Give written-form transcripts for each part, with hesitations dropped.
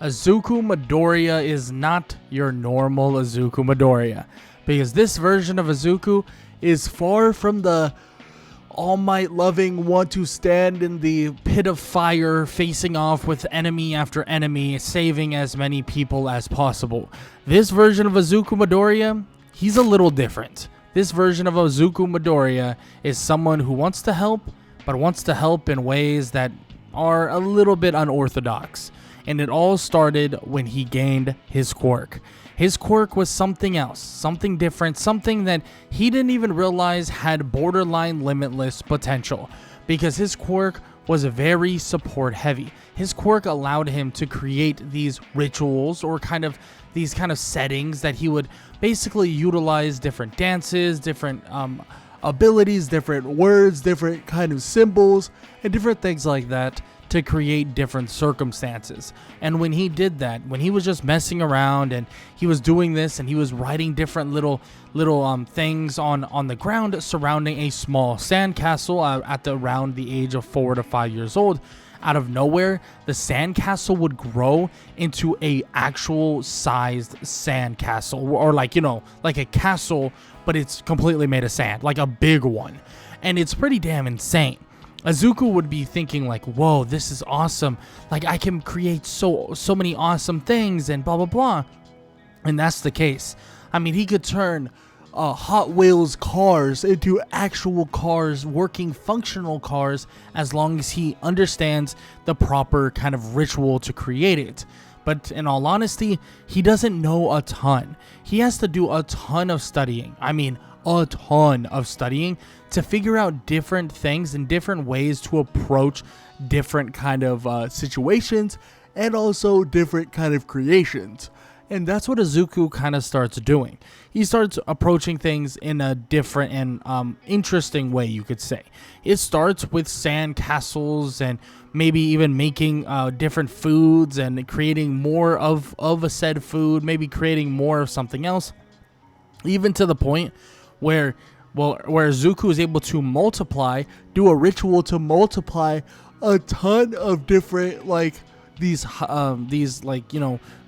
Izuku Midoriya is not your normal Izuku Midoriya, because this version of Izuku is far from the all might loving, want to stand in the pit of fire, facing off with enemy after enemy, saving as many people as possible. This version of Izuku Midoriya, he's a little different. This version of Izuku Midoriya is someone who wants to help, but wants to help in ways that are a little bit unorthodox. And it all started when he gained his quirk. His quirk was something else, something different, something that he didn't even realize had borderline limitless potential, because his quirk was very support heavy. His quirk allowed him to create these rituals or these kind of settings that he would basically utilize different dances, different abilities, different words, different kind of symbols, and different things like that to create different circumstances. And when he did that, when he was just messing around and he was doing this and he was writing different little things on the ground surrounding a small sandcastle at around the age of 4 to 5 years old, out of nowhere, the sandcastle would grow into a actual sized sandcastle, or like a castle, but it's completely made of sand, like a big one. And it's pretty damn insane. Izuku would be thinking like, whoa, this is awesome. Like, I can create so many awesome things and blah, blah, blah. And that's the case. I mean, he could turn Hot Wheels cars into actual cars, working functional cars, as long as he understands the proper kind of ritual to create it. But in all honesty, he doesn't know a ton. He has to do a ton of studying. I mean, a ton of studying to figure out different things and different ways to approach different kind of situations and also different kind of creations. And that's what Izuku kind of starts doing. He starts approaching things in a different and interesting way, you could say. It starts with sand castles and maybe even making different foods and creating more of a said food, maybe creating more of something else, even to the point where Izuku is able to do a ritual to multiply a ton of different these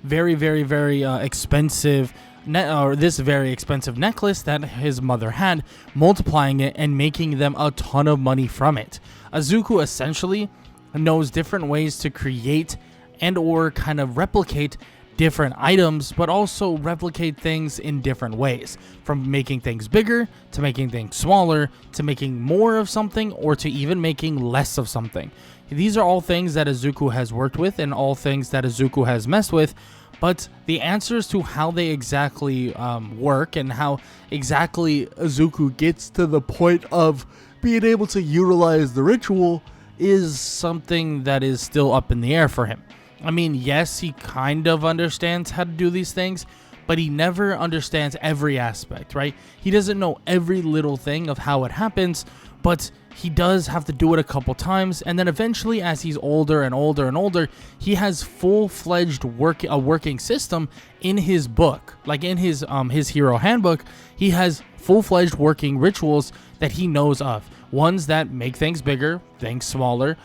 very, very, very expensive this very expensive necklace that his mother had, multiplying it and making them a ton of money from it. Izuku essentially knows different ways to create and or kind of replicate different items, but also replicate things in different ways, from making things bigger to making things smaller to making more of something or to even making less of something. These are all things that Izuku has worked with and all things that Izuku has messed with, but the answers to how they exactly work and how exactly Izuku gets to the point of being able to utilize the ritual is something that is still up in the air for him. I mean, yes, he kind of understands how to do these things, but he never understands every aspect, right? He doesn't know every little thing of how it happens, but he does have to do it a couple times, and then eventually, as he's older and older and older, he has full-fledged working system in his book, like in his hero handbook. He has full-fledged working rituals that he knows of, ones that make things bigger, things smaller,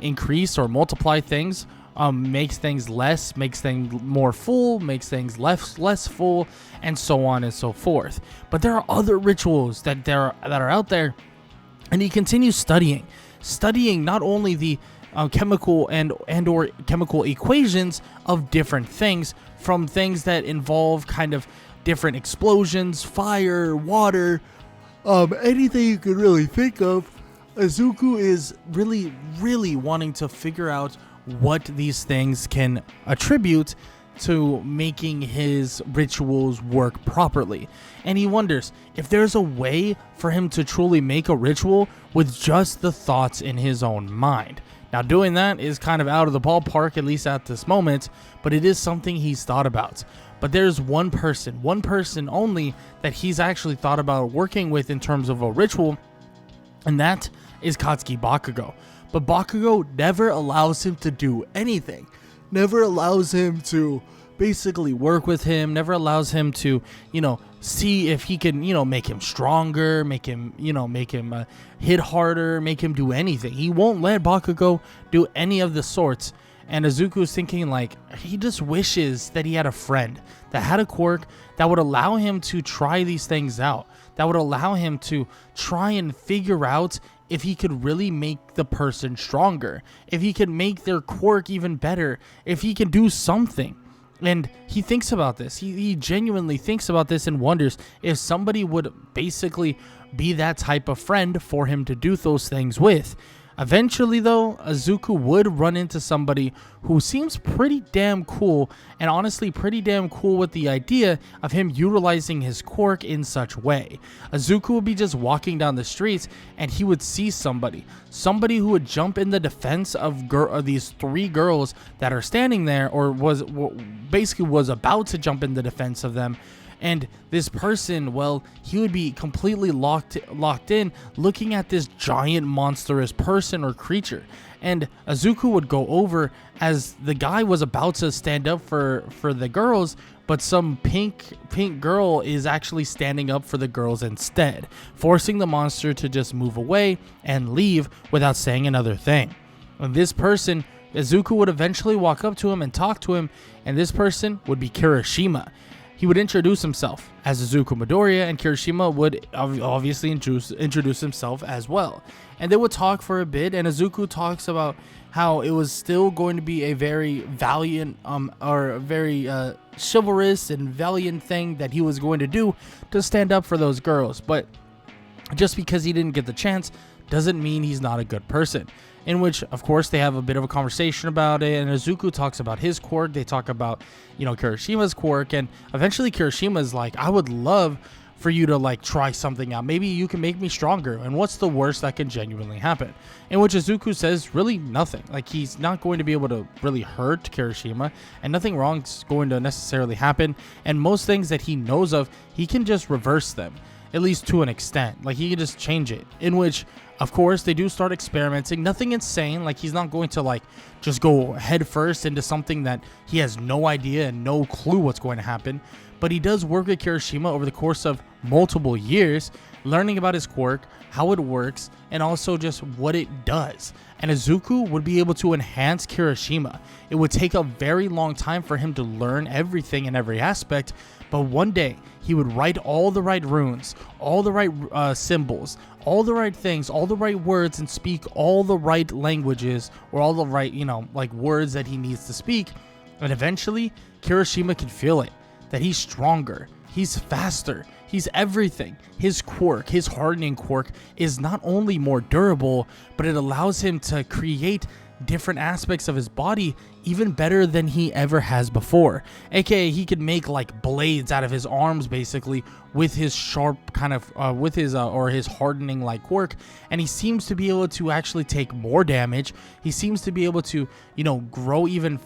increase or multiply things, makes things less, makes things more full, makes things less full, and so on and so forth. But there are other rituals that are out there, and he continues studying not only the chemical and or chemical equations of different things, from things that involve kind of different explosions, fire, water, anything you could really think of. Izuku is really, really wanting to figure out what these things can attribute to making his rituals work properly. And he wonders if there's a way for him to truly make a ritual with just the thoughts in his own mind. Now, doing that is kind of out of the ballpark, at least at this moment, but it is something he's thought about. But there's one person only that he's actually thought about working with in terms of a ritual, and that is Katsuki Bakugo. But Bakugo never allows him to do anything. Never allows him to basically work with him. Never allows him to, see if he can, make him stronger, make him hit harder, make him do anything. He won't let Bakugo do any of the sorts. And Izuku's thinking like he just wishes that he had a friend that had a quirk that would allow him to try these things out, that would allow him to try and figure out if he could really make the person stronger, if he could make their quirk even better, if he can do something. And he thinks about this. He genuinely thinks about this and wonders if somebody would basically be that type of friend for him to do those things with. Eventually, though, Izuku would run into somebody who seems pretty damn cool, and honestly pretty damn cool with the idea of him utilizing his quirk in such way. Izuku would be just walking down the streets, and he would see somebody who would jump in the defense of these 3 girls that are standing there, or basically was about to jump in the defense of them. And this person, well, he would be completely locked in, looking at this giant monstrous person or creature. And Izuku would go over as the guy was about to stand up for the girls, but some pink girl is actually standing up for the girls instead, forcing the monster to just move away and leave without saying another thing. And this person, Izuku would eventually walk up to him and talk to him, and this person would be Kirishima. He would introduce himself as Izuku Midoriya, and Kirishima would obviously introduce himself as well. And they would talk for a bit, and Izuku talks about how it was still going to be a very valiant, or a very chivalrous and valiant thing that he was going to do to stand up for those girls. But just because he didn't get the chance doesn't mean he's not a good person. In which, of course, they have a bit of a conversation about it, and Izuku talks about his quirk. They talk about, Kirishima's quirk, and eventually Kirishima's like, I would love for you to like try something out. Maybe you can make me stronger, and what's the worst that can genuinely happen? In which Izuku says really nothing. Like, he's not going to be able to really hurt Kirishima, and nothing wrong's going to necessarily happen, and most things that he knows of, he can just reverse them, at least to an extent. Like, he can just change it. In which, of course, they do start experimenting. Nothing insane. Like, he's not going to like just go head first into something that he has no idea and no clue what's going to happen. But he does work with Kirishima over the course of multiple years, learning about his quirk, how it works, and also just what it does. And Izuku would be able to enhance Kirishima. It would take a very long time for him to learn everything in every aspect, but one day he would write all the right runes, all the right symbols, all the right things, all the right words, and speak all the right languages, or all the right, like words that he needs to speak. And eventually, Kirishima can feel it, that he's stronger, he's faster, he's everything. His quirk, his hardening quirk, is not only more durable, but it allows him to create different aspects of his body even better than he ever has before. AKA, he could make like blades out of his arms basically with his sharp kind of with his or his hardening like quirk, and he seems to be able to actually take more damage. He seems to be able to grow even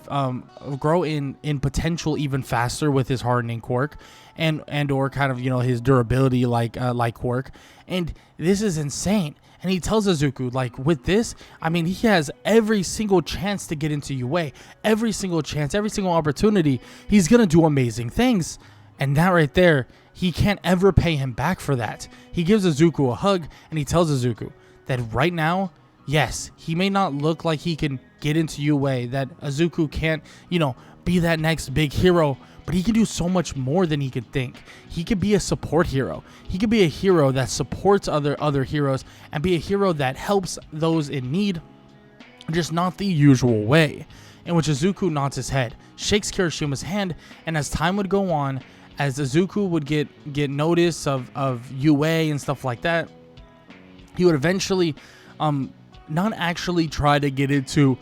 grow in potential even faster with his hardening quirk, and or kind of his durability like quirk. And this is insane. And he tells Izuku, like, with this, I mean, he has every single chance to get into UA. Every single chance, every single opportunity. He's going to do amazing things. And that right there, he can't ever pay him back for that. He gives Izuku a hug, and he tells Izuku that right now, yes, he may not look like he can get into UA, that Izuku can't, be that next big hero, but he can do so much more than he could think. He could be a support hero. He could be a hero that supports other heroes, and be a hero that helps those in need, just not the usual way. In which Izuku nods his head, shakes Kirishima's hand, and as time would go on, as Izuku would get notice of UA and stuff like that, he would eventually not actually try to get into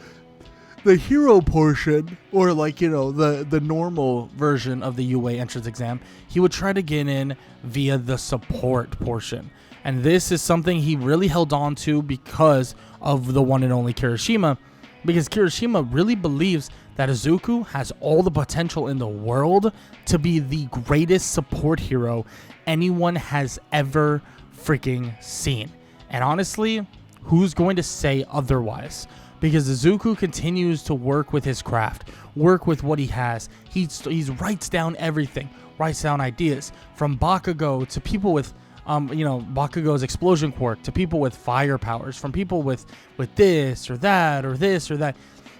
the hero portion, or like the normal version of the UA entrance exam. He would try to get in via the support portion, and this is something he really held on to because of the one and only Kirishima, because Kirishima really believes that Izuku has all the potential in the world to be the greatest support hero anyone has ever freaking seen. And honestly, who's going to say otherwise? Because Izuku continues to work with his craft, work with what he has. He writes down everything, writes down ideas, from Bakugo to people with, Bakugo's explosion quirk, to people with fire powers, from people with this or that or this or that.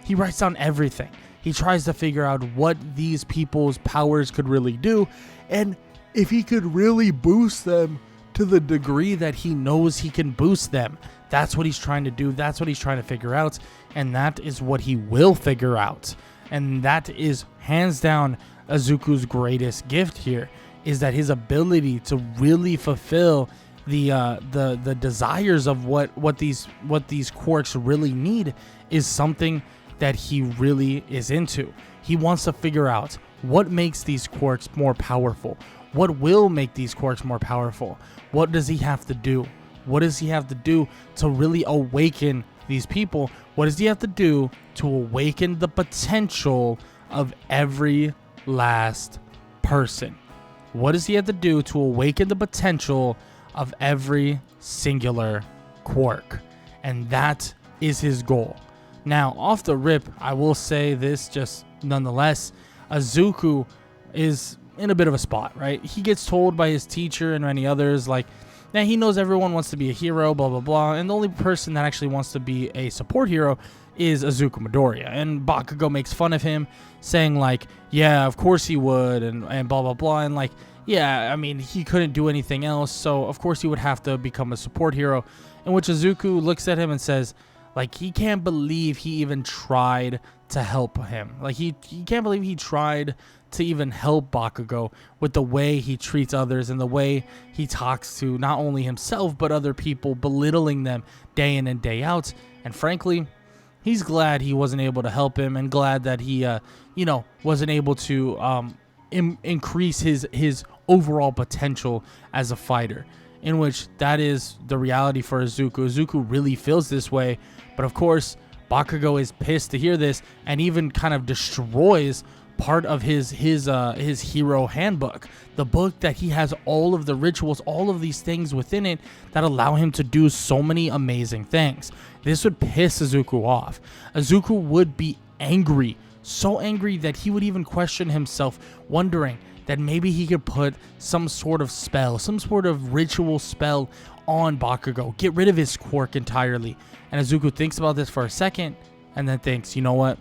He writes down everything. He tries to figure out what these people's powers could really do, and if he could really boost them to the degree that he knows he can boost them. That's what he's trying to do. That's what he's trying to figure out, and that is what he will figure out. And that is hands down Izuku's greatest gift here, is that his ability to really fulfill the desires of what these quirks really need is something that he really is into. He wants to figure out what makes these quirks more powerful. What will make these quirks more powerful? What does he have to do? What does he have to do to really awaken these people? What does he have to do to awaken the potential of every last person? What does he have to do to awaken the potential of every singular quirk? And that is his goal. Now, off the rip, I will say this just nonetheless. Izuku is in a bit of a spot, right? He gets told by his teacher and many others, like, now he knows everyone wants to be a hero, blah, blah, blah. And the only person that actually wants to be a support hero is Izuku Midoriya. And Bakugo makes fun of him, saying like, yeah, of course he would, and blah, blah, blah. And like, yeah, I mean, he couldn't do anything else, so of course he would have to become a support hero. In which Izuku looks at him and says, like, he can't believe he even tried to help him. Like, he can't believe he tried to even help Bakugo with the way he treats others and the way he talks to not only himself but other people, belittling them day in and day out. And frankly, he's glad he wasn't able to help him, and glad that he, wasn't able to increase his overall potential as a fighter. In which that is the reality for Izuku. Izuku really feels this way, but of course, Bakugo is pissed to hear this, and even kind of destroys part of his hero handbook, the book that he has all of the rituals, all of these things within it that allow him to do so many amazing things. This would piss Izuku off. Izuku would be angry, so angry that he would even question himself, wondering that maybe he could put some sort of spell, some sort of ritual spell on Bakugo, get rid of his quirk entirely. And Izuku thinks about this for a second, and then thinks, you know what?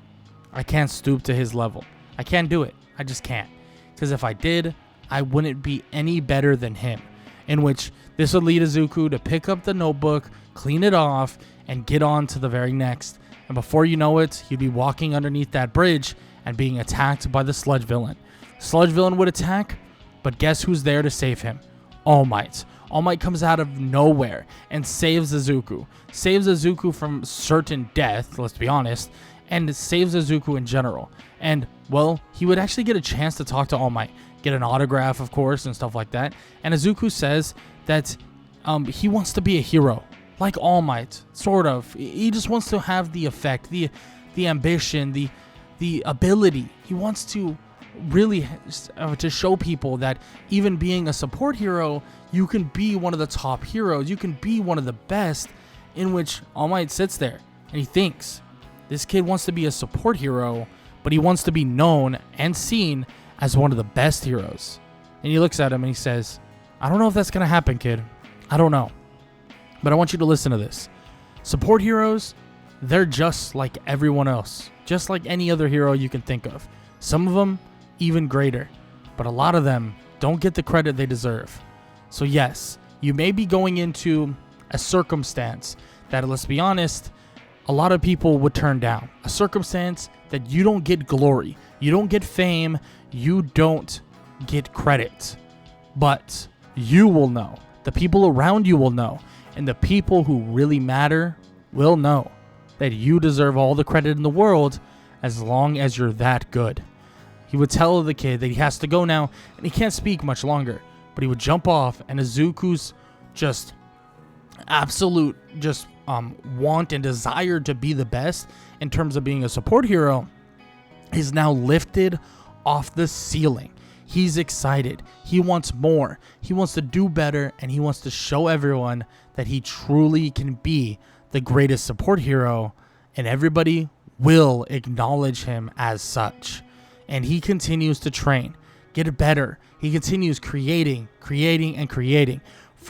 I can't stoop to his level. I can't do it. I just can't. Because if I did, I wouldn't be any better than him. In which this would lead Izuku to pick up the notebook, clean it off, and get on to the very next. And before you know it, he'd be walking underneath that bridge and being attacked by the sludge villain. Sludge villain would attack, but guess who's there to save him? All Might. All Might comes out of nowhere and saves Izuku. Saves Izuku from certain death, let's be honest, and saves Izuku in general. And, well, he would actually get a chance to talk to All Might, get an autograph, of course, and stuff like that. And Izuku says that he wants to be a hero, like All Might, sort of. He just wants to have the effect, the ambition, the ability. He wants to really to show people that even being a support hero, you can be one of the top heroes. You can be one of the best. In which All Might sits there and he thinks, this kid wants to be a support hero, but he wants to be known and seen as one of the best heroes. And he looks at him and he says, I don't know if that's going to happen, kid. I don't know. But I want you to listen to this. Support heroes, they're just like everyone else. Just like any other hero you can think of. Some of them even greater. But a lot of them don't get the credit they deserve. So yes, you may be going into a circumstance that, let's be honest, a lot of people would turn down. A circumstance that you don't get glory, you don't get fame, you don't get credit. But you will know. The people around you will know. And the people who really matter will know that you deserve all the credit in the world as long as you're that good. He would tell the kid that he has to go now and he can't speak much longer. But he would jump off, and Izuku's just absolute want and desire to be the best in terms of being a support hero is now lifted off the ceiling. He's excited. He wants more. He wants to do better, and he wants to show everyone that he truly can be the greatest support hero, and everybody will acknowledge him as such. And he continues to train, get better. He continues creating.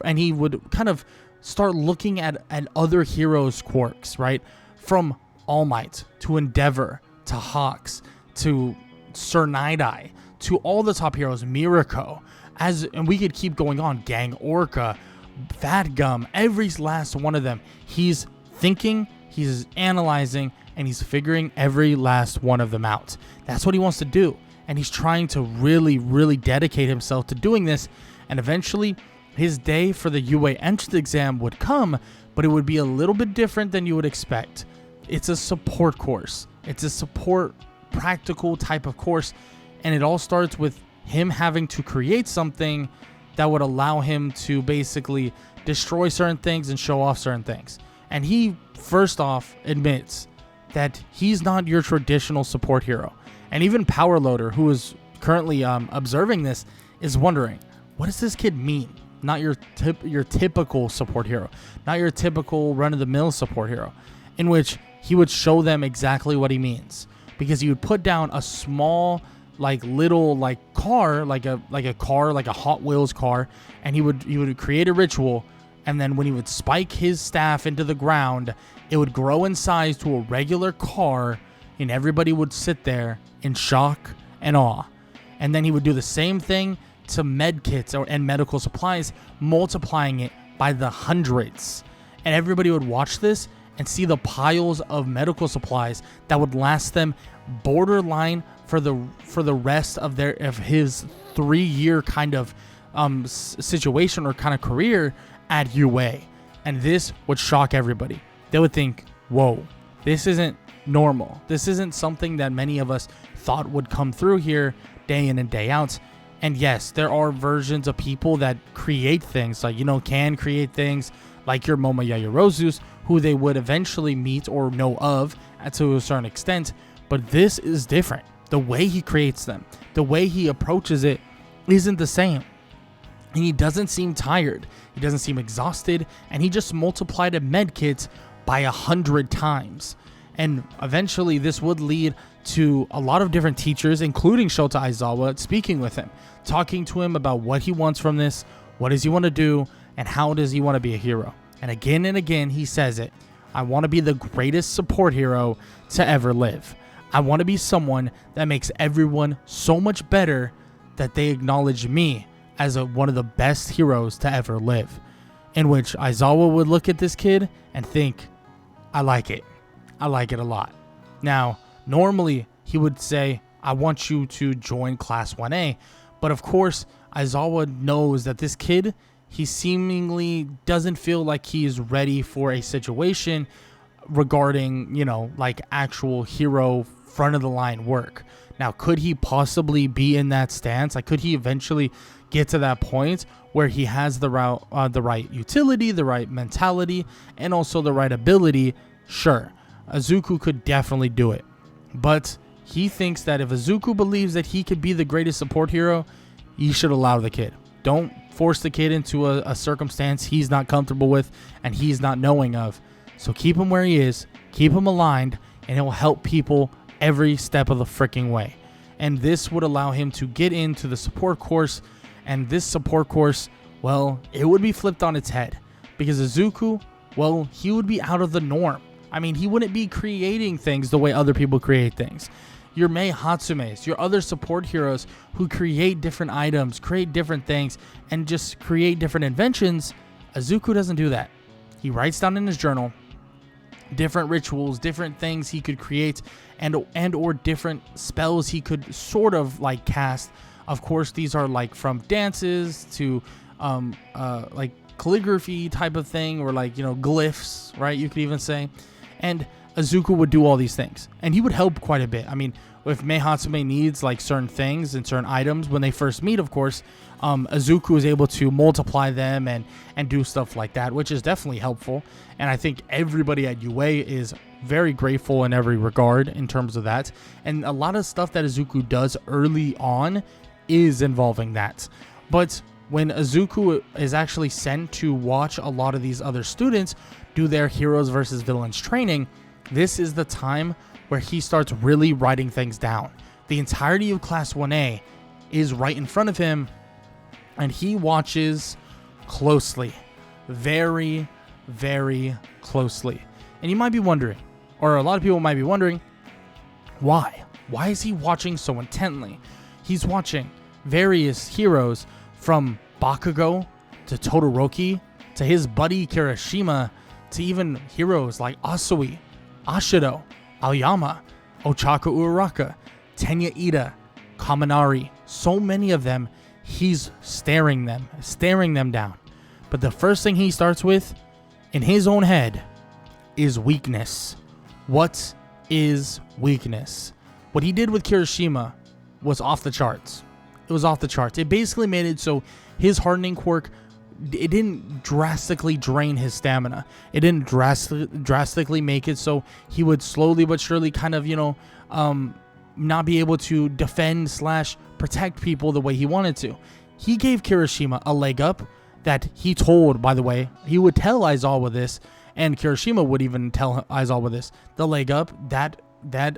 And he would kind of start looking at other heroes' quirks, right? From All Might, to Endeavor, to Hawks, to Sir Night-Eye, to all the top heroes, Mirako, and we could keep going on, Gang Orca, Fat Gum, every last one of them. He's thinking, he's analyzing, and he's figuring every last one of them out. That's what he wants to do, and he's trying to really, really dedicate himself to doing this, and eventually his day for the UA entrance exam would come, but it would be a little bit different than you would expect. It's a support course. It's a support practical type of course, and it all starts with him having to create something that would allow him to basically destroy certain things and show off certain things. And he first off admits that he's not your traditional support hero. And even Powerloader, who is currently observing this, is wondering, what does this kid mean? Not your typical support hero, not your typical run-of-the-mill support hero, in which he would show them exactly what he means, because he would put down a small, little car, like a Hot Wheels car, and he would create a ritual, and then when he would spike his staff into the ground, it would grow in size to a regular car, and everybody would sit there in shock and awe. And then he would do the same thing to med kits and medical supplies, multiplying it by the hundreds. And everybody would watch this and see the piles of medical supplies that would last them borderline for the rest of his 3-year kind of situation or kind of career at UA. And this would shock everybody. They would think, whoa, this isn't normal. This isn't something that many of us thought would come through here day in and day out. And yes, there are versions of people that create things, can create things like your Moma Yayorozus, who they would eventually meet or know of to a certain extent. But this is different. The way he creates them, the way he approaches it isn't the same. And he doesn't seem tired. He doesn't seem exhausted. And he just multiplied a med kit by 100 times. And eventually this would lead to a lot of different teachers, including Shota Aizawa, speaking with him, talking to him about what he wants from this, what does he want to do, and how does he want to be a hero. And again, he says it. I want to be the greatest support hero to ever live. I want to be someone that makes everyone so much better that they acknowledge me as one of the best heroes to ever live. In which Aizawa would look at this kid and think, I like it. I like it a lot. Now, normally he would say, I want you to join Class 1A. But of course, Aizawa knows that this kid, he seemingly doesn't feel like he is ready for a situation regarding, actual hero front of the line work. Now, could he possibly be in that stance? Could he eventually get to that point where he has the right utility, the right mentality, and also the right ability? Sure, Izuku could definitely do it. But he thinks that if Izuku believes that he could be the greatest support hero, you should allow the kid. Don't force the kid into a circumstance he's not comfortable with and he's not knowing of. So keep him where he is, keep him aligned, and he'll help people every step of the freaking way. And this would allow him to get into the support course, and this support course, well, it would be flipped on its head. Because Izuku, well, he would be out of the norm. He wouldn't be creating things the way other people create things. Your Mei Hatsumes, your other support heroes who create different items, create different things, and just create different inventions, Izuku doesn't do that. He writes down in his journal different rituals, different things he could create, and or different spells he could sort of cast. Of course, these are from dances to calligraphy type of thing, or glyphs, right? You could even say. And Izuku would do all these things, and he would help quite a bit. If Mei Hatsume needs certain things and certain items when they first meet, of course, Izuku is able to multiply them and do stuff like that, which is definitely helpful. And I think everybody at UA is very grateful in every regard in terms of that. And a lot of stuff that Izuku does early on is involving that. But when Izuku is actually sent to watch a lot of these other students do their heroes versus villains training, this is the time where he starts really writing things down. The entirety of Class 1A is right in front of him, and he watches closely. Very, very closely. And you might be wondering, or a lot of people might be wondering, why? Why is he watching so intently? He's watching various heroes from Bakugo to Todoroki to his buddy Kirishima to even heroes like Asui, Ashido, Aoyama, Ochako Uraraka, Tenya Ida, Kaminari. So many of them, he's staring them down. But the first thing he starts with in his own head is weakness. What is weakness? What he did with Kirishima was off the charts. It was off the charts. It basically made it so his hardening quirk, it didn't drastically drain his stamina. It didn't drastically make it so he would slowly but surely kind of, not be able to defend / protect people the way he wanted to. He gave Kirishima a leg up that he told, by the way, he would tell Aizawa this, and Kirishima would even tell Aizawa this. The leg up that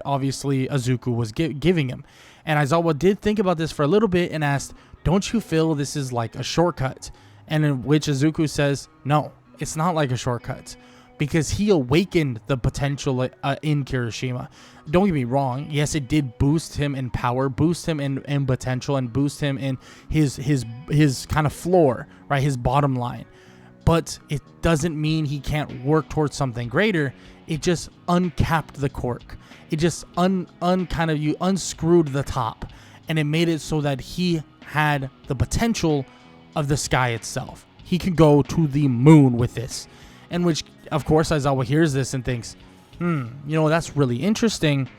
obviously Izuku was giving him. And Aizawa did think about this for a little bit and asked, don't you feel this is like a shortcut? And in which Izuku says, no, it's not like a shortcut, because he awakened the potential in Kirishima. Don't get me wrong. Yes, it did boost him in power, boost him in potential, and boost him in his kind of floor, right? His bottom line. But it doesn't mean he can't work towards something greater. It just uncapped the quirk. It just you unscrewed the top, and it made it so that he had the potential of the sky itself. He could go to the moon with this. And which, of course, Aizawa hears this and thinks, that's really interesting.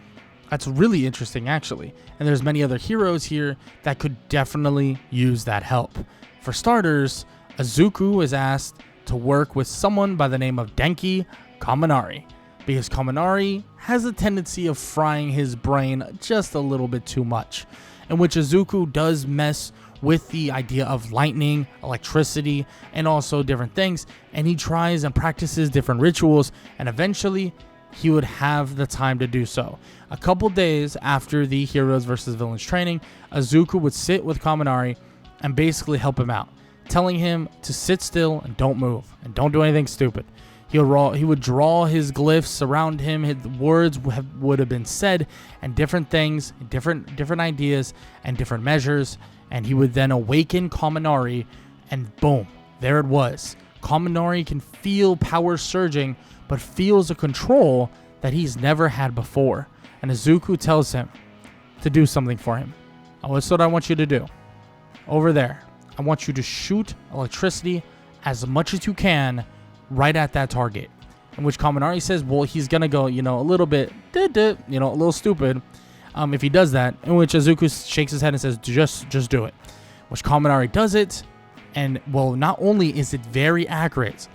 That's really interesting, actually. And there's many other heroes here that could definitely use that help. For starters, Izuku is asked to work with someone by the name of Denki Kaminari, because Kaminari has a tendency of frying his brain just a little bit too much, in which Izuku does mess with the idea of lightning, electricity, and also different things, and he tries and practices different rituals, and eventually he would have the time to do so. A couple days after the Heroes vs. Villains training, Izuku would sit with Kaminari and basically help him out, telling him to sit still and don't move and don't do anything stupid. He would draw his glyphs around him. His words would have been said, and different things, different ideas, and different measures. And he would then awaken Kaminari, and boom, there it was. Kaminari can feel power surging, but feels a control that he's never had before. And Izuku tells him to do something for him. Oh, that's what I want you to do. Over there, I want you to shoot electricity as much as you can right at that target. In which Kaminari says, well, he's going to go, a little bit, a little stupid. If he does that, in which Izuku shakes his head and says, just do it. Which Kaminari does it, and, well, not only is it very accurate,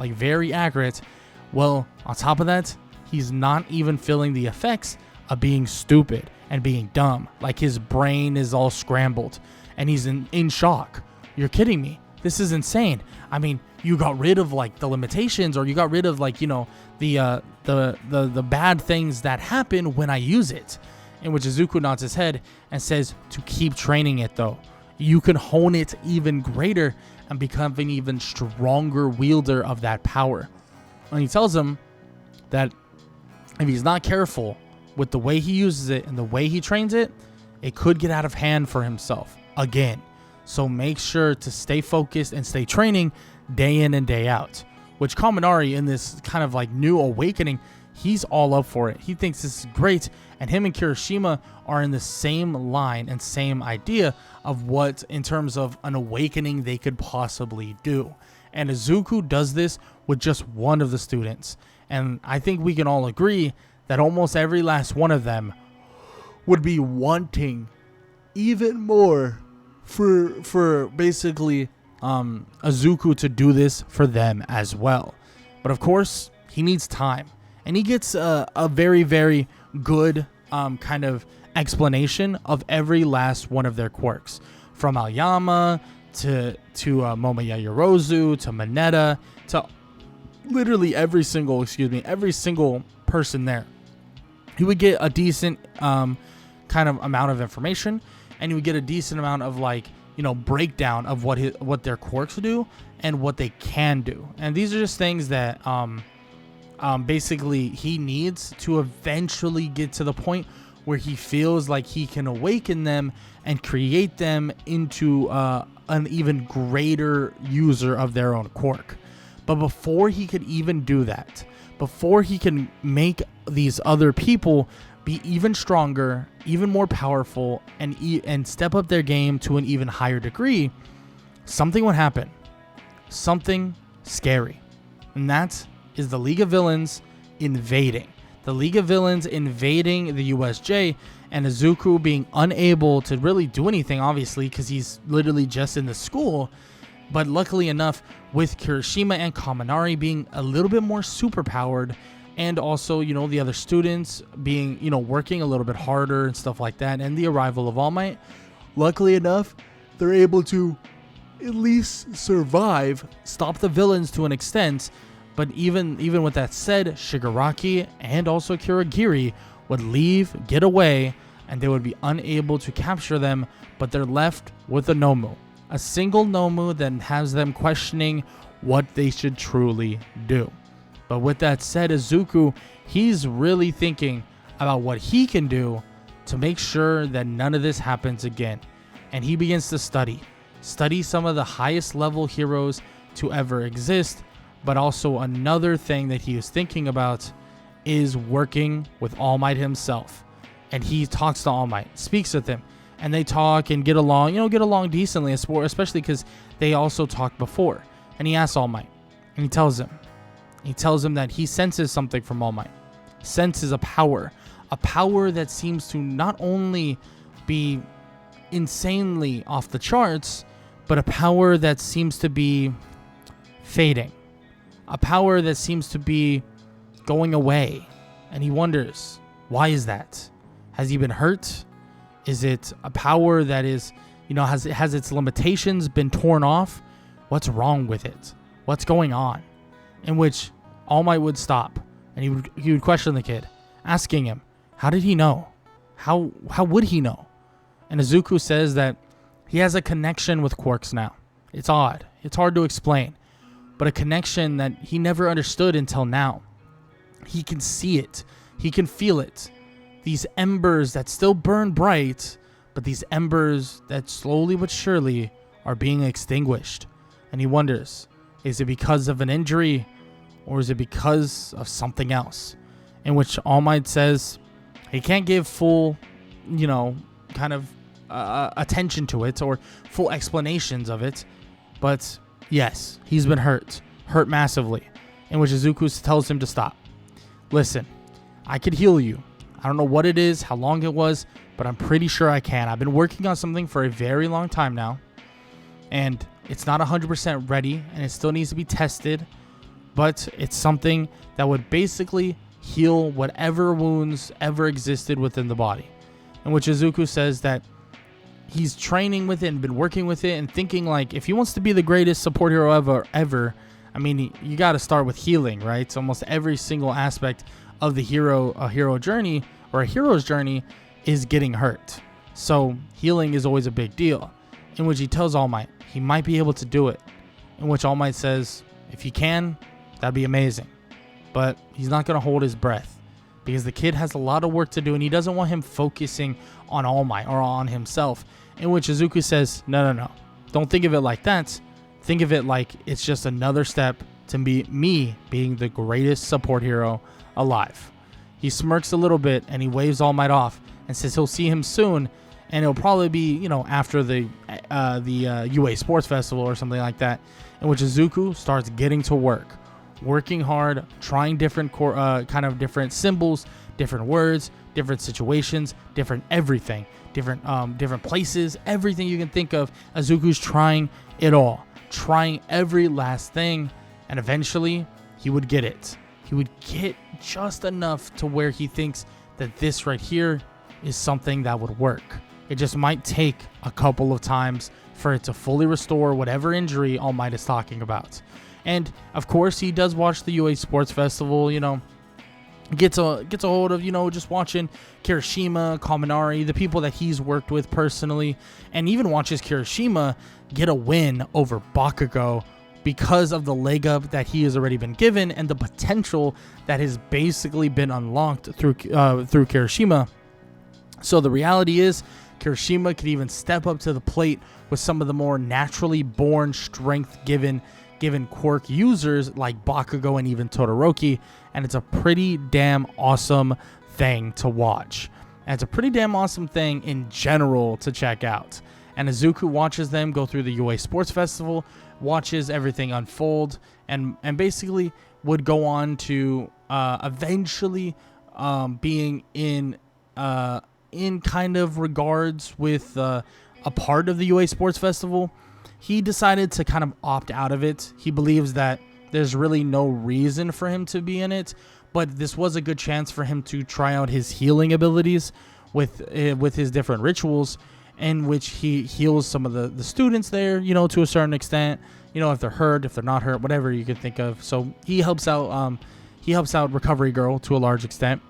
well, on top of that, he's not even feeling the effects of being stupid and being dumb. Like, his brain is all scrambled, and he's in shock. You're kidding me. This is insane. I mean, you got rid of, the limitations, or you got rid of, the bad things that happen when I use it. In which Izuku nods his head and says to keep training it, though. You can hone it even greater and become an even stronger wielder of that power. And he tells him that if he's not careful with the way he uses it and the way he trains it, it could get out of hand for himself again. So make sure to stay focused and stay training day in and day out. Which Kaminari, in this kind of new awakening, he's all up for it. He thinks this is great, and him and Kirishima are in the same line and same idea of what, in terms of an awakening, they could possibly do. And Izuku does this with just one of the students. And I think we can all agree that almost every last one of them would be wanting even more for basically Izuku to do this for them as well. But of course, he needs time. And he gets a very, very good kind of explanation of every last one of their quirks. From Aoyama to Momo Yaoyorozu to Mineta to literally every single person there. He would get a decent kind of amount of information, and he would get a decent amount of breakdown of what their quirks do and what they can do. And these are just things that basically he needs to eventually get to the point where he feels like he can awaken them and create them into an even greater user of their own quirk. But before he could even do that, before he can make these other people be even stronger, even more powerful, and step up their game to an even higher degree, something would happen. Something scary. And that is the League of Villains invading. The League of Villains invading the USJ, and Izuku being unable to really do anything, obviously, because he's literally just in the school. But luckily enough, with Kirishima and Kaminari being a little bit more superpowered, and also, you know, the other students being, you know, working a little bit harder and stuff like that, and the arrival of All Might, luckily enough, they're able to at least survive, stop the villains to an extent. But even with that said, Shigaraki and also Kurogiri would leave, get away, and they would be unable to capture them, but they're left with a Nomu. A single Nomu that has them questioning what they should truly do. But with that said, Izuku, he's really thinking about what he can do to make sure that none of this happens again. And he begins to study some of the highest level heroes to ever exist. But also another thing that he was thinking about is working with All Might himself. And he talks to All Might, speaks with him, and they talk and get along decently, especially because they also talked before. And he asks All Might, and he tells him that he senses something from All Might. Senses a power that seems to not only be insanely off the charts, but a power that seems to be fading. A power that seems to be going away. And he wonders, why is that? Has he been hurt? Is it a power that is, has its limitations been torn off? What's wrong with it? What's going on? In which All Might would stop and he would question the kid, asking him, how did he know? How would he know? And Izuku says that he has a connection with Quirks now. It's odd. It's hard to explain. But a connection that he never understood until now. He can see it. He can feel it. These embers that still burn bright, but these embers that slowly but surely are being extinguished. And he wonders, is it because of an injury or is it because of something else? In which All Might says he can't give full, attention to it or full explanations of it. But yes, he's been hurt massively, in which Izuku tells him to stop. Listen, I could heal you. I don't know what it is, how long it was, but I'm pretty sure I can. I've been working on something for a very long time now, and it's not 100% ready, and it still needs to be tested, but it's something that would basically heal whatever wounds ever existed within the body. In which Izuku says that he's training with it and been working with it and thinking like, if he wants to be the greatest support hero ever, I mean, you got to start with healing, right? So almost every single aspect of a hero's journey is getting hurt. So healing is always a big deal. In which he tells All Might he might be able to do it. In which All Might says, if he can, that'd be amazing. But he's not going to hold his breath because the kid has a lot of work to do and he doesn't want him focusing on All Might or on himself. In which Izuku says, no. Don't think of it like that. Think of it like it's just another step to be me being the greatest support hero alive. He smirks a little bit and he waves All Might off and says he'll see him soon, and it'll probably be, after the UA Sports Festival or something like that, in which Izuku starts getting to work, working hard, trying different different symbols, different words, different situations, different everything, different places, everything you can think of. Izuku's trying it all, trying every last thing, and eventually he would get it. He would get just enough to where he thinks that this right here is something that would work. It just might take a couple of times for it to fully restore whatever injury All Might is talking about. And of course, he does watch the UA Sports Festival, gets a hold of, just watching Kirishima, Kaminari, the people that he's worked with personally, and even watches Kirishima get a win over Bakugo because of the leg up that he has already been given and the potential that has basically been unlocked through Kirishima. So the reality is, Kirishima could even step up to the plate with some of the more naturally born strength given Quirk users like Bakugo and even Todoroki, and it's a pretty damn awesome thing to watch. And it's a pretty damn awesome thing in general to check out. And Izuku watches them go through the UA Sports Festival, watches everything unfold, and basically would go on to eventually being in kind of regards with a part of the UA Sports Festival. He decided to kind of opt out of it. He believes that there's really no reason for him to be in it, but this was a good chance for him to try out his healing abilities with his different rituals, in which he heals some of the students there, to a certain extent, if they're hurt, if they're not hurt, whatever you could think of. So he helps out Recovery Girl to a large extent,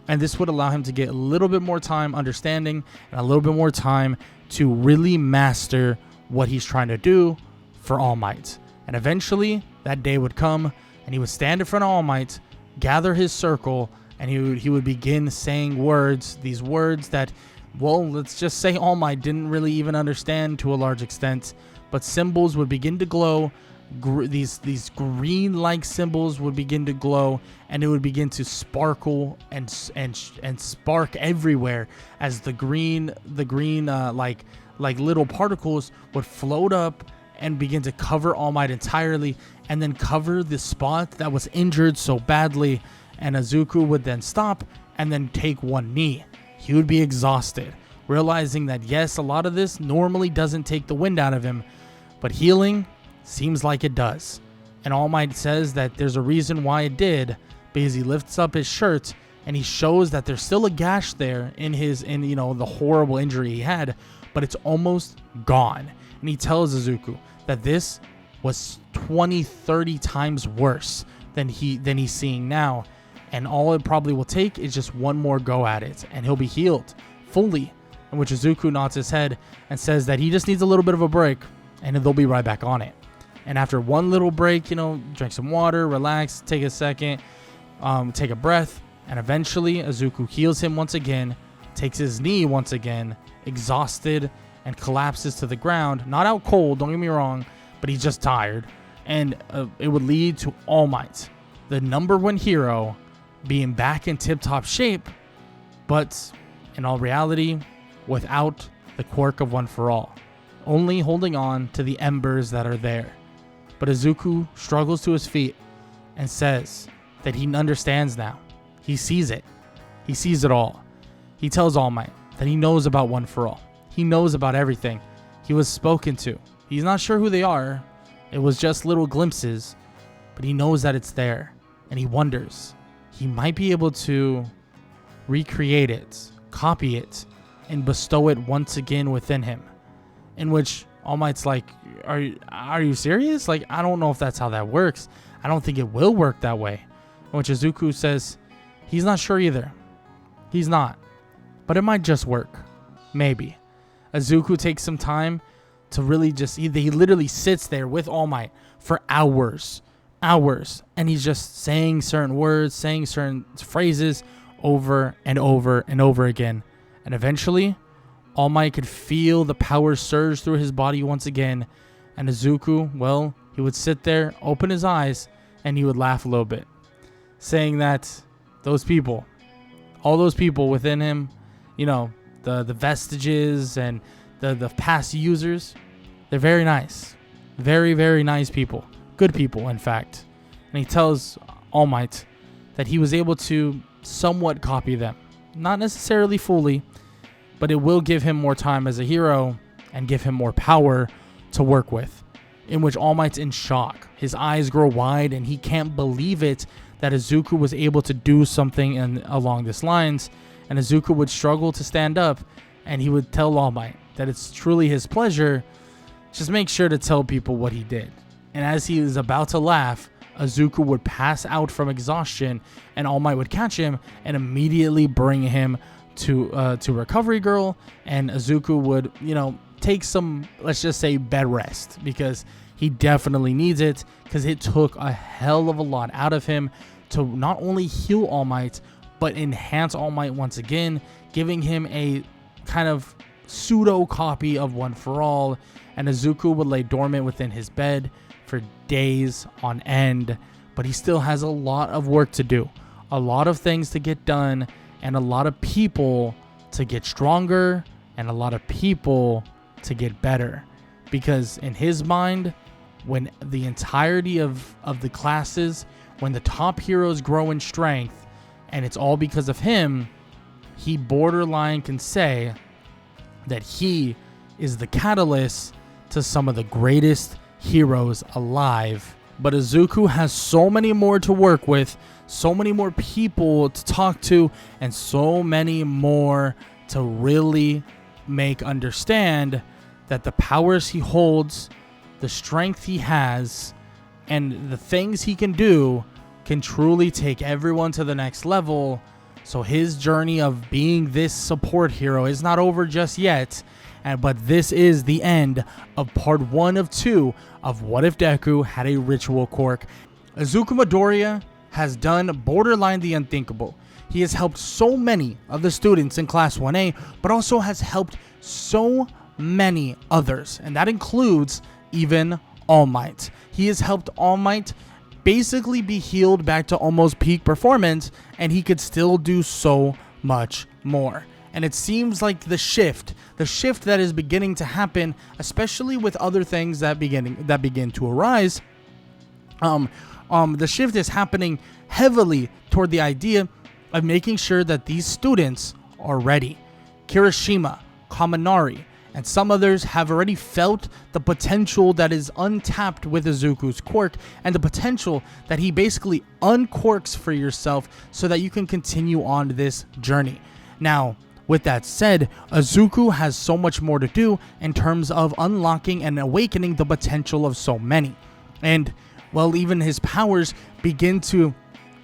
and this would allow him to get a little bit more time understanding and a little bit more time to really master what he's trying to do for All Might. And eventually that day would come, and he would stand in front of All Might, gather his circle, and he would begin saying these words that, well, let's just say All Might didn't really even understand to a large extent, but symbols would begin to glow. These green-like symbols would begin to glow, and it would begin to sparkle and spark everywhere as the green like little particles would float up and begin to cover All Might entirely, and then cover the spot that was injured so badly. And Izuku would then stop and then take one knee. He would be exhausted, realizing that yes, a lot of this normally doesn't take the wind out of him, but healing seems like it does. And All Might says that there's a reason why it did, because he lifts up his shirt and he shows that there's still a gash there in the horrible injury he had, but it's almost gone. And he tells Izuku that this was 20-30 times worse than he's seeing now, and all it probably will take is just one more go at it and he'll be healed fully. In which Izuku nods his head and says that he just needs a little bit of a break and they'll be right back on it. And after one little break, drink some water, relax, take a second, take a breath, and eventually Izuku heals him once again, takes his knee once again, exhausted, and collapses to the ground. Not out cold, don't get me wrong, but he's just tired. And it would lead to All Might, the #1 hero, being back in tip-top shape, but in all reality, without the quirk of One for All, only holding on to the embers that are there. But Izuku struggles to his feet and says that he understands now. He sees it. He sees it all. He tells All Might that he knows about One for All. He knows about everything. He was spoken to. He's not sure who they are. It was just little glimpses, but he knows that it's there, and he wonders he might be able to recreate it, copy it, and bestow it once again within him. In which All Might's like, are you serious? Like, I don't know if that's how that works. I don't think it will work that way. In which Izuku says he's not sure either. He's not. But it might just work. Maybe. Izuku takes some time to really he literally sits there with All Might for hours, and he's just saying certain words, saying certain phrases over and over and over again. And eventually, All Might could feel the power surge through his body once again, and Izuku, well, he would sit there, open his eyes, and he would laugh a little bit, saying that all those people within him, the vestiges and the past users, they're very nice. Very, very nice people. Good people, in fact. And he tells All Might that he was able to somewhat copy them. Not necessarily fully, but it will give him more time as a hero and give him more power to work with. In which All Might's in shock. His eyes grow wide and he can't believe it that Izuku was able to do something along these lines. And Izuku would struggle to stand up, and he would tell All Might that it's truly his pleasure. Just make sure to tell people what he did. And as he is about to laugh, Izuku would pass out from exhaustion, and All Might would catch him and immediately bring him to Recovery Girl, and Izuku would, take some, let's just say, bed rest, because he definitely needs it, because it took a hell of a lot out of him to not only heal All Might, but enhance All Might once again, giving him a kind of pseudo copy of One for All, and Izuku would lay dormant within his bed for days on end, but he still has a lot of work to do, a lot of things to get done, and a lot of people to get stronger, and a lot of people to get better, because in his mind, when the entirety of the classes, when the top heroes grow in strength, and it's all because of him, he borderline can say that he is the catalyst to some of the greatest heroes alive. But Izuku has so many more to work with, so many more people to talk to, and so many more to really make understand that the powers he holds, the strength he has, and the things he can do can truly take everyone to the next level. So his journey of being this support hero is not over just yet, but this is the end of part 1 of 2 of What If Deku Had a Ritual Quirk. Izuku Midoriya has done borderline the unthinkable. He has helped so many of the students in Class 1A, but also has helped so many others, and that includes even All Might. He has helped All Might basically be healed back to almost peak performance, and he could still do so much more. And it seems like the shift that is beginning to happen, especially with other things that begin to arise, the shift is happening heavily toward the idea of making sure that these students are ready. Kirishima, Kaminari, and some others have already felt the potential that is untapped with Izuku's quirk, and the potential that he basically unquirks for yourself so that you can continue on this journey. Now, with that said, Izuku has so much more to do in terms of unlocking and awakening the potential of so many. And, well, even his powers begin to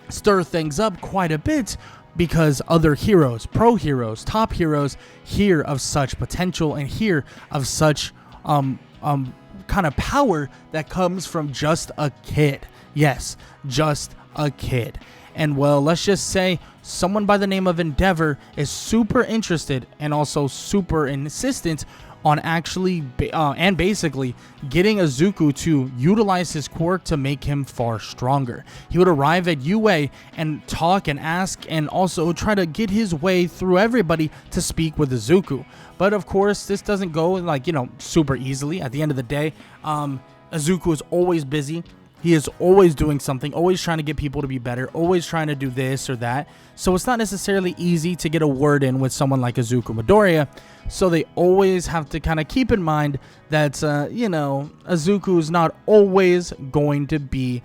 stir things up quite a bit, because other heroes, pro heroes, top heroes hear of such potential and hear of such kind of power that comes from just a kid. Yes, just a kid. And well, let's just say someone by the name of Endeavor is super interested and also super insistent on actually and basically getting Izuku to utilize his quirk to make him far stronger. He would arrive at UA and talk and ask and also try to get his way through everybody to speak with Izuku. But of course, this doesn't go like, super easily. At the end of the day, Izuku is always busy. He is always doing something, always trying to get people to be better, always trying to do this or that. So it's not necessarily easy to get a word in with someone like Izuku Midoriya. So they always have to kind of keep in mind that, Izuku is not always going to be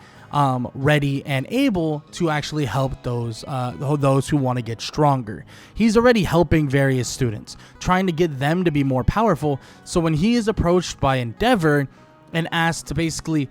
ready and able to actually help those who want to get stronger. He's already helping various students, trying to get them to be more powerful. So when he is approached by Endeavor and asked to basically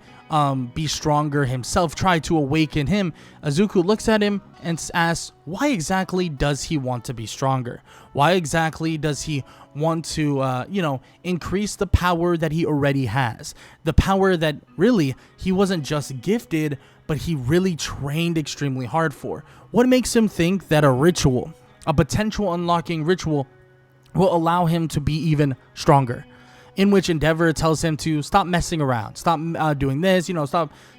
be stronger himself, try to awaken him, Izuku looks at him and asks, why exactly does he want to be stronger? Why exactly does he want to, increase the power that he already has? The power that really he wasn't just gifted, but he really trained extremely hard for. What makes him think that a potential unlocking ritual, will allow him to be even stronger? In which Endeavor tells him to stop messing around, stop doing this,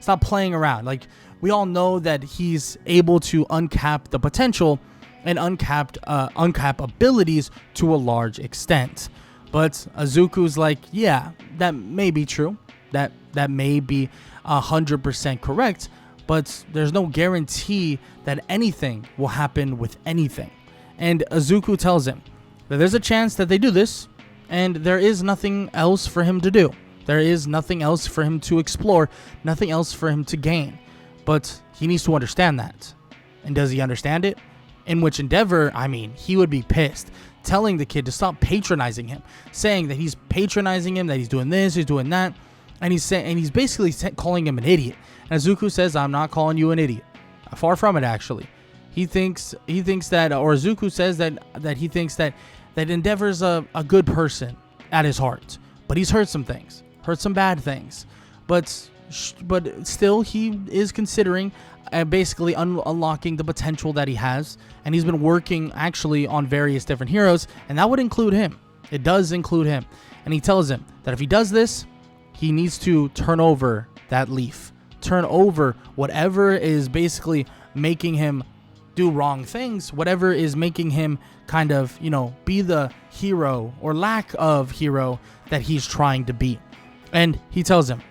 stop playing around. Like, we all know that he's able to uncap the potential and uncap abilities to a large extent. But Izuku's like, yeah, that may be true. That may be 100% correct, but there's no guarantee that anything will happen with anything. And Izuku tells him that there's a chance that they do this, and there is nothing else for him to do. There is nothing else for him to explore, nothing else for him to gain. But he needs to understand that. And does he understand it? In which Endeavor, he would be pissed, telling the kid to stop patronizing him, saying that he's patronizing him, that he's doing this, he's doing that, and he's basically calling him an idiot. And Izuku says, I'm not calling you an idiot. Far from it, actually. Izuku says that he thinks that Endeavor's a good person, at his heart. But he's hurt some things, hurt some bad things. But still, he is considering basically unlocking the potential that he has. And he's been working actually on various different heroes. And that would include him. It does include him. And he tells him that if he does this, he needs to turn over that leaf. Turn over whatever is basically making him do wrong things, whatever is making him kind of, be the hero or lack of hero that he's trying to be. And he tells him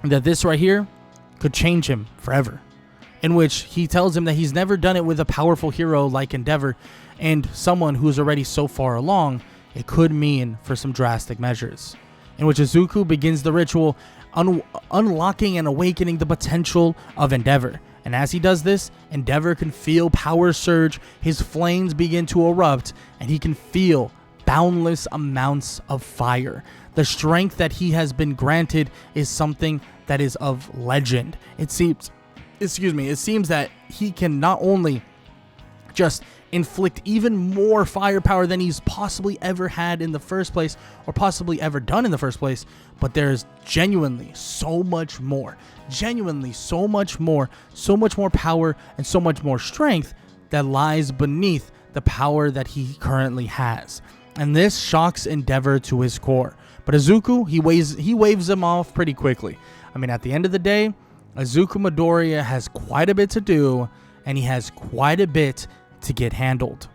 that this right here could change him forever. In which he tells him that he's never done it with a powerful hero like Endeavor and someone who's already so far along. It could mean for some drastic measures. In which Izuku begins the ritual, unlocking and awakening the potential of Endeavor. And as he does this, Endeavor can feel power surge, his flames begin to erupt, and he can feel boundless amounts of fire. The strength that he has been granted is something that is of legend. It seems that he can not only just inflict even more firepower than he's possibly ever had in the first place, or possibly ever done in the first place, but there's genuinely so much more power and so much more strength that lies beneath the power that he currently has. And this shocks Endeavor to his core. But Izuku, he waves him off pretty quickly. I mean, at the end of the day, Izuku Midoriya has quite a bit to do, and he has quite a bit to get handled.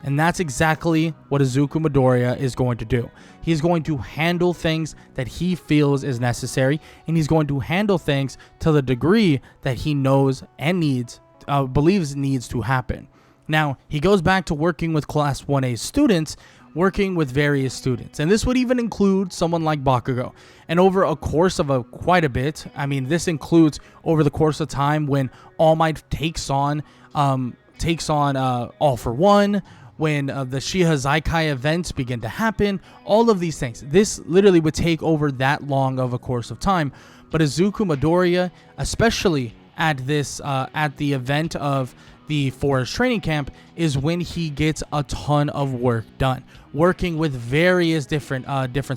And that's exactly what Izuku Midoriya is going to do. He's going to handle things that he feels is necessary, and he's going to handle things to the degree that he knows and believes needs to happen. Now, he goes back to working with Class 1A students, working with various students. And this would even include someone like Bakugo. And over a course of quite a bit, I mean, this includes over the course of time when All Might takes on All for One, when the Shiha Zaikai events begin to happen, all of these things. This literally would take over that long of a course of time. But Izuku Midoriya, especially at the event of the Forest Training Camp, is when he gets a ton of work done, working with various different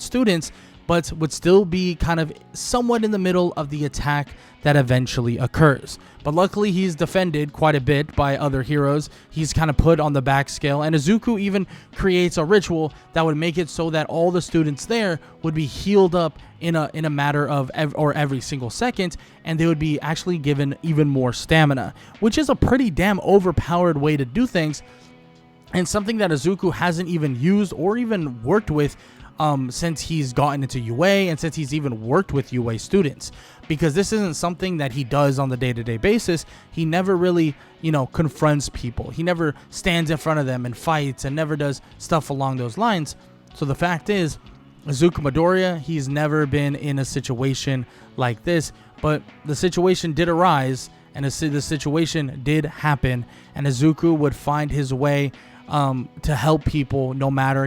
students, but would still be kind of somewhat in the middle of the attack that eventually occurs. But luckily, he's defended quite a bit by other heroes. He's kind of put on the back scale, and Izuku even creates a ritual that would make it so that all the students there would be healed up in a matter of every single second, and they would be actually given even more stamina, which is a pretty damn overpowered way to do things, and something that Izuku hasn't even used or even worked with since he's gotten into UA, and since he's even worked with UA students, because this isn't something that he does on the day-to-day basis. He never really, confronts people. He never stands in front of them and fights, and never does stuff along those lines. So the fact is, Izuku Midoriya, he's never been in a situation like this, but the situation did arise, and the situation did happen, and Izuku would find his way to help people no matter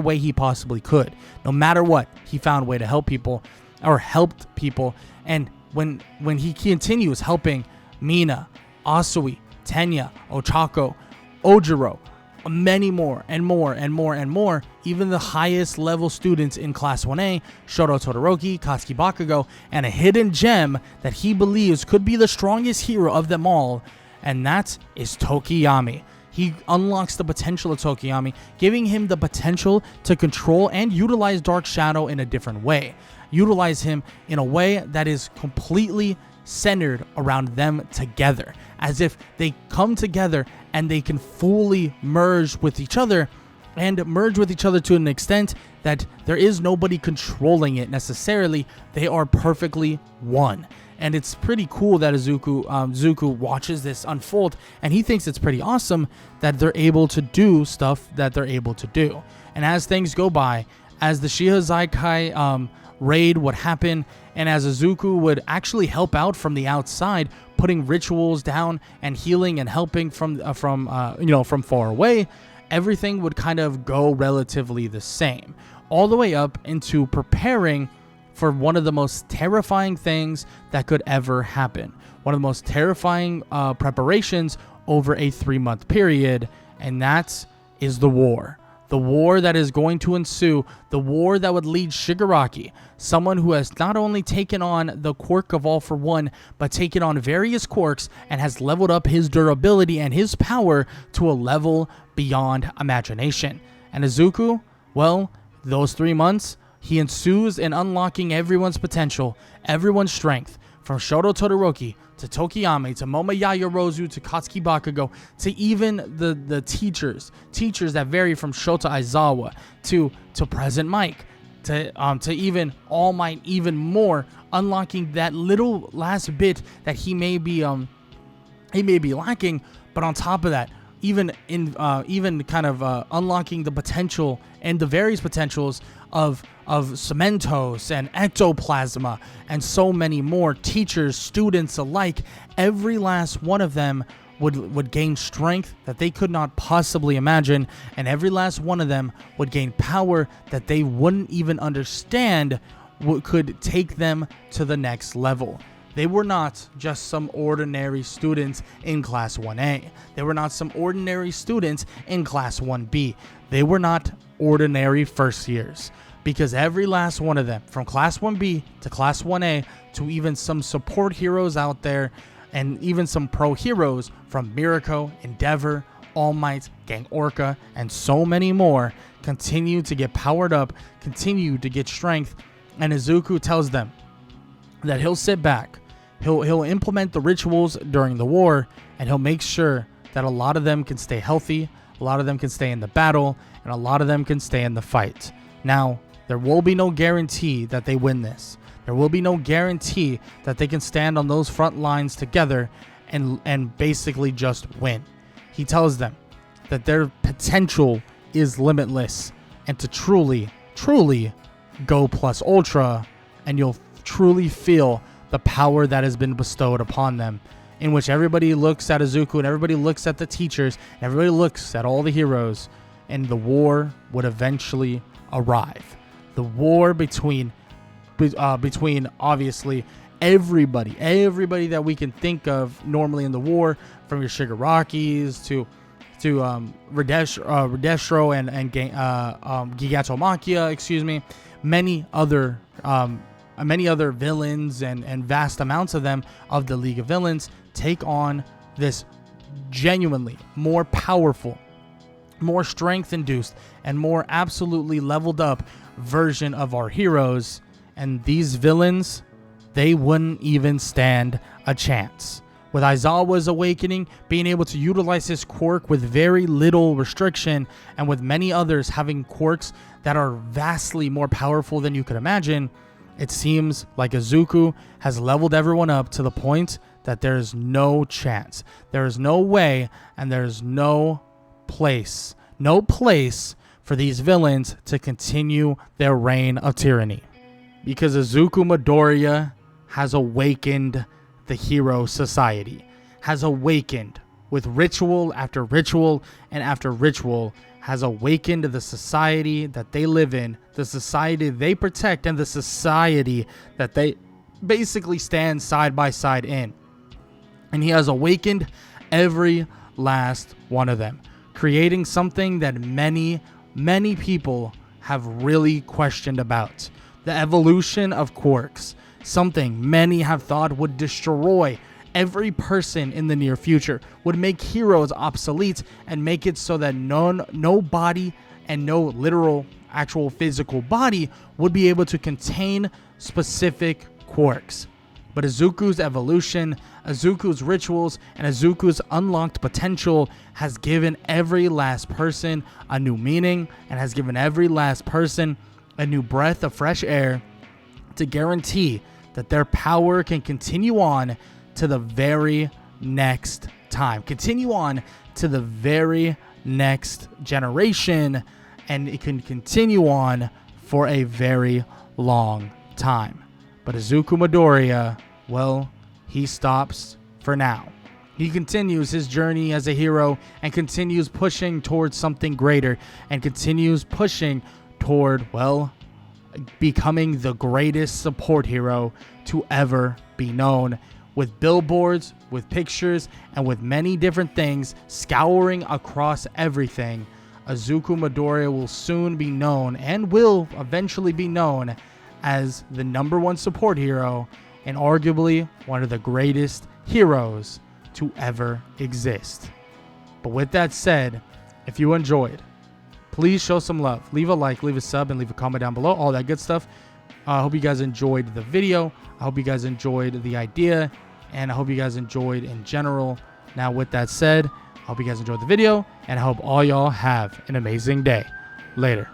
way he possibly could. No matter what, he found a way to help people, or helped people. And when he continues helping Mina, Asui, Tenya, Ochako, Ojiro, many more and more and more and more, even the highest level students in Class 1A, Shoto Todoroki, Katsuki Bakugo, and a hidden gem that he believes could be the strongest hero of them all, and that is Tokiyami. He unlocks the potential of Tokiyami, giving him the potential to control and utilize Dark Shadow in a different way. Utilize him in a way that is completely centered around them together, as if they come together and they can fully merge with each other, and merge with each other to an extent that there is nobody controlling it necessarily. They are perfectly one. And it's pretty cool that Zuko watches this unfold, and he thinks it's pretty awesome that they're able to do stuff that they're able to do. And as things go by, as the Shiha Zaikai raid would happen, and as Izuku would actually help out from the outside, putting rituals down and healing and helping from far away, everything would kind of go relatively the same, all the way up into preparing for one of the most terrifying things that could ever happen. One of the most terrifying preparations over a 3-month period, and that is the war. the war that is going to ensue, the war that would lead Shigaraki, someone who has not only taken on the quirk of All for One, but taken on various quirks and has leveled up his durability and his power to a level beyond imagination. And Izuku, well, those 3 months, he ensues in unlocking everyone's potential, everyone's strength, from Shoto Todoroki to Tokiyami to Momo Yaoyorozu to Katsuki Bakugo to even the teachers that vary from Shota Aizawa to Present Mike to even All Might, even more, unlocking that little last bit that he may be lacking. But on top of that, even unlocking the potential and the various potentials of Cementos and Ectoplasma and so many more, teachers, students alike, every last one of them would gain strength that they could not possibly imagine, and every last one of them would gain power that they wouldn't even understand what could take them to the next level. They were not just some ordinary students in Class 1A. They were not some ordinary students in Class 1B. They were not ordinary first years. Because every last one of them, from Class 1B to Class 1A to even some support heroes out there, and even some pro heroes from Mirako, Endeavor, All Might, Gang Orca, and so many more, continue to get powered up, continue to get strength, and Izuku tells them that he'll sit back, he'll implement the rituals during the war, and he'll make sure that a lot of them can stay healthy, a lot of them can stay in the battle, and a lot of them can stay in the fight. Now, there will be no guarantee that they win this. There will be no guarantee that they can stand on those front lines together and basically just win. He tells them that their potential is limitless, and to truly go plus ultra, and you'll truly feel the power that has been bestowed upon them, in which everybody looks at Izuku and everybody looks at the teachers and everybody looks at all the heroes, and the war would eventually arrive. The war between obviously everybody that we can think of normally in the war, from your Shigarakis to Redestro and Gigatomachia, many other villains and vast amounts of them of the League of Villains take on this genuinely more powerful, more strength induced, and more absolutely leveled up version of our heroes. And these villains, they wouldn't even stand a chance. With Aizawa's awakening, being able to utilize his quirk with very little restriction, and with many others having quirks that are vastly more powerful than you could imagine, it seems like Izuku has leveled everyone up to the point that there is no chance. There is no way, and there is no place for these villains to continue their reign of tyranny. Because Izuku Midoriya has awakened the hero society, has awakened with ritual after ritual and after ritual, has awakened the society that they live in, the society they protect, and the society that they basically stand side by side in. And he has awakened every last one of them, creating something that many people have really questioned about: the evolution of quirks, something many have thought would destroy every person in the near future, would make heroes obsolete, and make it so that no body and no literal actual physical body would be able to contain specific quirks. But Izuku's evolution, Izuku's rituals, and Izuku's unlocked potential has given every last person a new meaning, and has given every last person a new breath of fresh air to guarantee that their power can continue on to the very next time, continue on to the very next generation, and it can continue on for a very long time. But Izuku Midoriya, well, he stops for now. He continues his journey as a hero and continues pushing towards something greater, and continues pushing toward, well, becoming the greatest support hero to ever be known, with billboards, with pictures, and with many different things scouring across everything. Izuku Midoriya will soon be known and will eventually be known as the #1 support hero and arguably one of the greatest heroes to ever exist. But with that said, if you enjoyed, please show some love. Leave a like, leave a sub, and leave a comment down below. All that good stuff. I hope you guys enjoyed the video. I hope you guys enjoyed the idea. And I hope you guys enjoyed in general. Now, with that said, I hope you guys enjoyed the video. And I hope all y'all have an amazing day. Later.